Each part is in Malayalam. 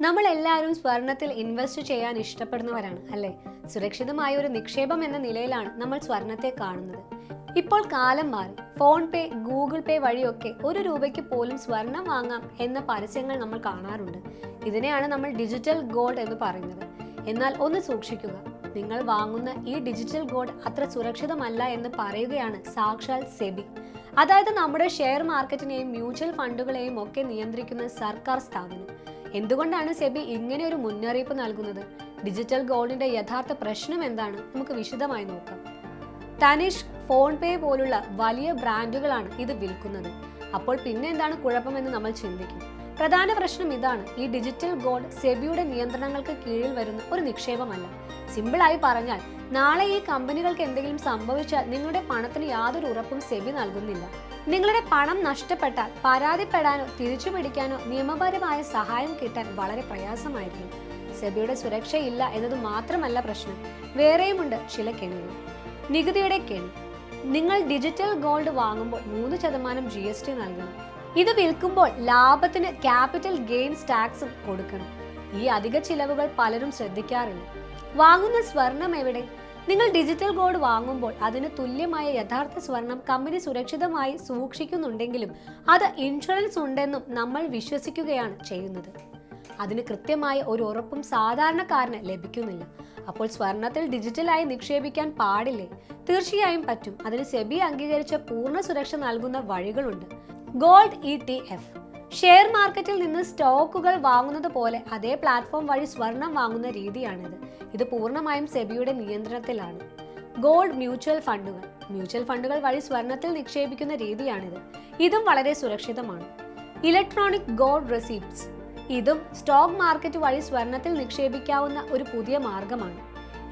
നമ്മൾ എല്ലാവരും സ്വർണത്തിൽ ഇൻവെസ്റ്റ് ചെയ്യാൻ ഇഷ്ടപ്പെടുന്നവരാണ് അല്ലേ? സുരക്ഷിതമായ ഒരു നിക്ഷേപം എന്ന നിലയിലാണ് നമ്മൾ സ്വർണത്തെ കാണുന്നത്. ഇപ്പോൾ കാലം മാറി. ഫോൺ പേ, ഗൂഗിൾ പേ വഴിയൊക്കെ ₹1 പോലും സ്വർണം വാങ്ങാം എന്ന പരസ്യങ്ങൾ നമ്മൾ കാണാറുണ്ട്. ഇതിനെയാണ് നമ്മൾ ഡിജിറ്റൽ ഗോൾഡ് എന്ന് പറയുന്നത്. എന്നാൽ ഒന്ന് സൂക്ഷിക്കുക, നിങ്ങൾ വാങ്ങുന്ന ഈ ഡിജിറ്റൽ ഗോൾഡ് അത്ര സുരക്ഷിതമല്ല എന്ന് പറയുകയാണ് സാക്ഷാൽ സെബി. അതായത് നമ്മുടെ ഷെയർ മാർക്കറ്റിനെയും മ്യൂച്വൽ ഫണ്ടുകളെയും ഒക്കെ നിയന്ത്രിക്കുന്ന സർക്കാർ സ്ഥാപനം. എന്തുകൊണ്ടാണ് സെബി ഇങ്ങനെ ഒരു മുന്നറിയിപ്പ് നൽകുന്നത്? ഡിജിറ്റൽ ഗോൾഡിന്റെ യഥാർത്ഥ പ്രശ്നം എന്താണ്? നമുക്ക് വിശദമായി നോക്കാം. തനിഷ്ക്, ഫോൺ പേ പോലുള്ള വലിയ ബ്രാൻഡുകളാണ് ഇത് വിൽക്കുന്നത്. അപ്പോൾ പിന്നെ എന്താണ് കുഴപ്പമെന്ന് നമ്മൾ ചിന്തിക്കും. പ്രധാന പ്രശ്നം ഇതാണ്: ഈ ഡിജിറ്റൽ ഗോൾഡ് സെബിയുടെ നിയന്ത്രണങ്ങൾക്ക് കീഴിൽ വരുന്ന ഒരു നിക്ഷേപമല്ല. സിമ്പിളായി പറഞ്ഞാൽ, നാളെ ഈ കമ്പനികൾക്ക് എന്തെങ്കിലും സംഭവിച്ചാൽ നിങ്ങളുടെ പണത്തിന് യാതൊരു ഉറപ്പും സെബി നൽകുന്നില്ല. നിങ്ങളുടെ പണം നഷ്ടപ്പെട്ടാൽ പരാതിപ്പെടാനോ തിരിച്ചു പിടിക്കാനോ നിയമപരമായ സഹായം കിട്ടാൻ വളരെ പ്രയാസമായിരിക്കും. സെബിയുടെ സുരക്ഷയില്ല എന്നത് മാത്രമല്ല പ്രശ്നം, വേറെയുമുണ്ട് ചില കെണികൾ. നികുതിയുടെ കെണി. നിങ്ങൾ ഡിജിറ്റൽ ഗോൾഡ് വാങ്ങുമ്പോൾ 3% GST നൽകണം. ഇത് വിൽക്കുമ്പോൾ ലാഭത്തിന് ക്യാപിറ്റൽ ഗെയിൻസ് ടാക്സും കൊടുക്കണം. ഈ അധിക ചിലവുകൾ പലരും ശ്രദ്ധിക്കാറില്ല. വാങ്ങുന്ന സ്വർണം എവിടെ? നിങ്ങൾ ഡിജിറ്റൽ ഗോൾഡ് വാങ്ങുമ്പോൾ അതിന് തുല്യമായ യഥാർത്ഥ സ്വർണം കമ്പനി സുരക്ഷിതമായി സൂക്ഷിക്കുന്നുണ്ടെങ്കിലും അത് ഇൻഷുറൻസ് ഉണ്ടെന്നും നമ്മൾ വിശ്വസിക്കുകയാണ് ചെയ്യുന്നത്. അതിന് കൃത്യമായ ഒരു ഉറപ്പും സാധാരണക്കാരന് ലഭിക്കുന്നില്ല. അപ്പോൾ സ്വർണത്തിൽ ഡിജിറ്റലായി നിക്ഷേപിക്കാൻ പാടില്ലേ? തീർച്ചയായും പറ്റും. അതിന് സെബി അംഗീകരിച്ച പൂർണ്ണ സുരക്ഷ നൽകുന്ന വഴികളുണ്ട്. Gold ETF. ഷെയർ മാർക്കറ്റിൽ നിന്ന് സ്റ്റോക്കുകൾ വാങ്ങുന്നത് പോലെ അതേ പ്ലാറ്റ്ഫോം വഴി സ്വർണം വാങ്ങുന്ന രീതിയാണിത്. ഇത് പൂർണ്ണമായും സെബിയുടെ നിയന്ത്രണത്തിലാണ്. ഗോൾഡ് മ്യൂച്വൽ ഫണ്ടുകൾ. മ്യൂച്വൽ ഫണ്ടുകൾ വഴി സ്വർണത്തിൽ നിക്ഷേപിക്കുന്ന രീതിയാണിത്. ഇതും വളരെ സുരക്ഷിതമാണ്. Electronic gold receipts. ഇതും സ്റ്റോക്ക് മാർക്കറ്റ് വഴി സ്വർണത്തിൽ നിക്ഷേപിക്കാവുന്ന ഒരു പുതിയ മാർഗമാണ്.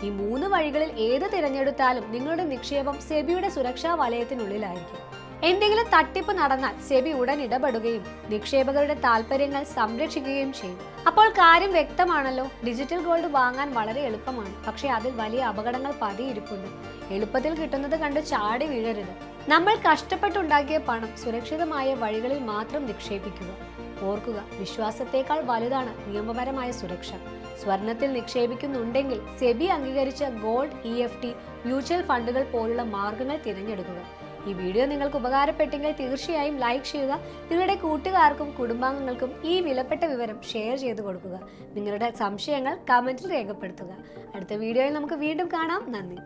ഈ 3 വഴികളിൽ ഏത് തിരഞ്ഞെടുത്താലും നിങ്ങളുടെ നിക്ഷേപം സെബിയുടെ സുരക്ഷാ വലയത്തിനുള്ളിലായിരിക്കും. എന്തെങ്കിലും തട്ടിപ്പ് നടന്നാൽ സെബി ഉടൻ ഇടപെടുകയും നിക്ഷേപകരുടെ താൽപര്യങ്ങൾ സംരക്ഷിക്കുകയും ചെയ്യും. അപ്പോൾ കാര്യം വ്യക്തമാണല്ലോ. ഡിജിറ്റൽ ഗോൾഡ് വാങ്ങാൻ വളരെ എളുപ്പമാണ്, പക്ഷേ അതിൽ വലിയ അപകടങ്ങൾ പതിയിരിപ്പുണ്ട്. എളുപ്പത്തിൽ കിട്ടുന്നത് കണ്ട് ചാടി വീഴരുത്. നമ്മൾ കഷ്ടപ്പെട്ടുണ്ടാക്കിയ പണം സുരക്ഷിതമായ വഴികളിൽ മാത്രം നിക്ഷേപിക്കുക. ഓർക്കുക, വിശ്വാസത്തേക്കാൾ വലുതാണ് നിയമപരമായ സുരക്ഷ. സ്വർണത്തിൽ നിക്ഷേപിക്കുന്നുണ്ടെങ്കിൽ സെബി അംഗീകരിച്ച ഗോൾഡ്, EFT, മ്യൂച്വൽ ഫണ്ടുകൾ പോലുള്ള മാർഗങ്ങൾ തിരഞ്ഞെടുക്കുക. ഈ വീഡിയോ നിങ്ങൾക്ക് ഉപകാരപ്പെട്ടെങ്കിൽ തീർച്ചയായും ലൈക്ക് ചെയ്യുക. നിങ്ങളുടെ കൂട്ടുകാർക്കും കുടുംബാംഗങ്ങൾക്കും ഈ വിലപ്പെട്ട വിവരം ഷെയർ ചെയ്ത് കൊടുക്കുക. നിങ്ങളുടെ സംശയങ്ങൾ കമന്റിൽ രേഖപ്പെടുത്തുക. അടുത്ത വീഡിയോയിൽ നമുക്ക് വീണ്ടും കാണാം. നന്ദി.